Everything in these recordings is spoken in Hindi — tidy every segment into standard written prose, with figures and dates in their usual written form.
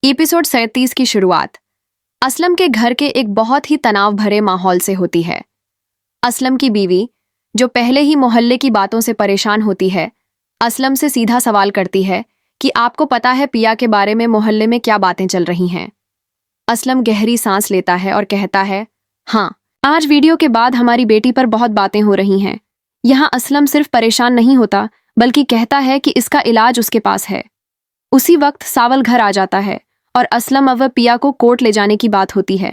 एपिसोड 37 की शुरुआत असलम के घर के एक बहुत ही तनाव भरे माहौल से होती है। असलम की बीवी, जो पहले ही मोहल्ले की बातों से परेशान होती है, असलम से सीधा सवाल करती है कि आपको पता है पिया के बारे में मोहल्ले में क्या बातें चल रही हैं। असलम गहरी सांस लेता है और कहता है, हाँ, आज वीडियो के बाद हमारी बेटी पर बहुत बातें हो रही हैं। यहाँ असलम सिर्फ परेशान नहीं होता बल्कि कहता है कि इसका इलाज उसके पास है। उसी वक्त सावल घर आ जाता है और असलम अब पिया को कोर्ट ले जाने की बात होती है।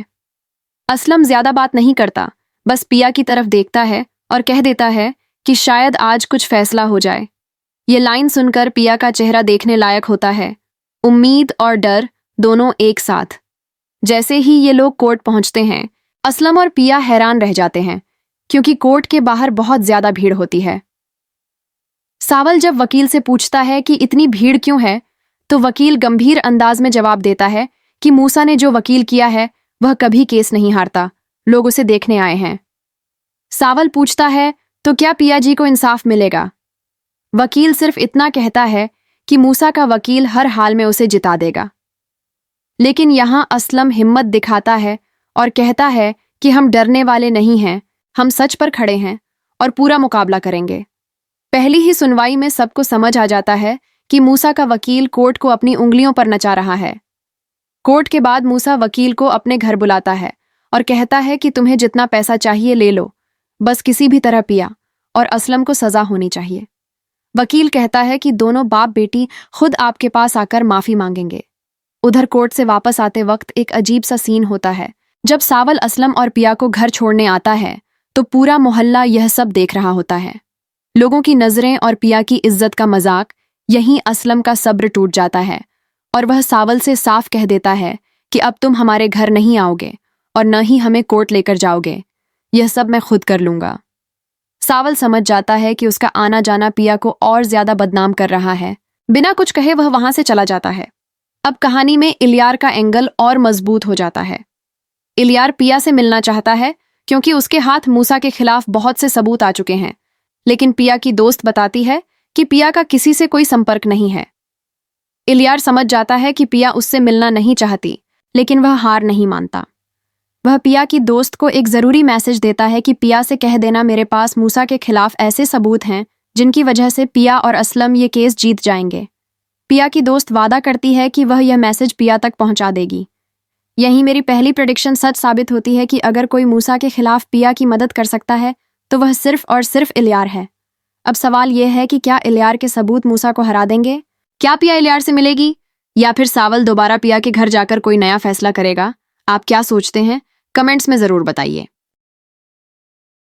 असलम ज्यादा बात नहीं करता, बस पिया की तरफ देखता है और कह देता है कि शायद आज कुछ फैसला हो जाए। ये लाइन सुनकर पिया का चेहरा देखने लायक होता है, उम्मीद और डर दोनों एक साथ। जैसे ही ये लोग कोर्ट पहुंचते हैं, असलम और पिया हैरान रह जाते हैं क्योंकि कोर्ट के बाहर बहुत ज्यादा भीड़ होती है। सावल जब वकील से पूछता है कि इतनी भीड़ क्यों है, तो वकील गंभीर अंदाज में जवाब देता है कि मूसा ने जो वकील किया है वह कभी केस नहीं हारता, लोग उसे देखने आए हैं। सावल पूछता है, तो क्या पिया जी को इंसाफ मिलेगा? वकील सिर्फ इतना कहता है कि मूसा का वकील हर हाल में उसे जिता देगा। लेकिन यहां असलम हिम्मत दिखाता है और कहता है कि हम डरने वाले नहीं हैं, हम सच पर खड़े हैं और पूरा मुकाबला करेंगे। पहली ही सुनवाई में सबको समझ आ जाता है कि मूसा का वकील कोर्ट को अपनी उंगलियों पर नचा रहा है। कोर्ट के बाद मूसा वकील को अपने घर बुलाता है और कहता है कि तुम्हें जितना पैसा चाहिए ले लो, बस किसी भी तरह पिया और असलम को सजा होनी चाहिए। वकील कहता है कि दोनों बाप बेटी खुद आपके पास आकर माफी मांगेंगे। उधर कोर्ट से वापस आते वक्त एक अजीब सा सीन होता है। जब सावल असलम और पिया को घर छोड़ने आता है तो पूरा मोहल्ला यह सब देख रहा होता है। लोगों की नजरें और पिया की इज्जत का मजाक, यहीं असलम का सब्र टूट जाता है और वह सावल से साफ कह देता है कि अब तुम हमारे घर नहीं आओगे और न ही हमें कोर्ट लेकर जाओगे, यह सब मैं खुद कर लूंगा। सावल समझ जाता है कि उसका आना जाना पिया को और ज्यादा बदनाम कर रहा है। बिना कुछ कहे वह वहां से चला जाता है। अब कहानी में इलियार का एंगल और मजबूत हो जाता है। इलियार पिया से मिलना चाहता है क्योंकि उसके हाथ मूसा के खिलाफ बहुत से सबूत आ चुके हैं, लेकिन पिया की दोस्त बताती है कि पिया का किसी से कोई संपर्क नहीं है। इलियार समझ जाता है कि पिया उससे मिलना नहीं चाहती, लेकिन वह हार नहीं मानता। वह पिया की दोस्त को एक जरूरी मैसेज देता है कि पिया से कह देना मेरे पास मूसा के खिलाफ ऐसे सबूत हैं जिनकी वजह से पिया और असलम ये केस जीत जाएंगे। पिया की दोस्त वादा करती है कि वह यह मैसेज पिया तक पहुंचा देगी। यही मेरी पहली प्रेडिक्शन सच साबित होती है कि अगर कोई मूसा के खिलाफ पिया की मदद कर सकता है तो वह सिर्फ और सिर्फ इलियार है। अब सवाल यह है कि क्या इलियार के सबूत मूसा को हरा देंगे? क्या पिया इलियार से मिलेगी या फिर सावल दोबारा पिया के घर जाकर कोई नया फैसला करेगा? आप क्या सोचते हैं? कमेंट्स में जरूर बताइए।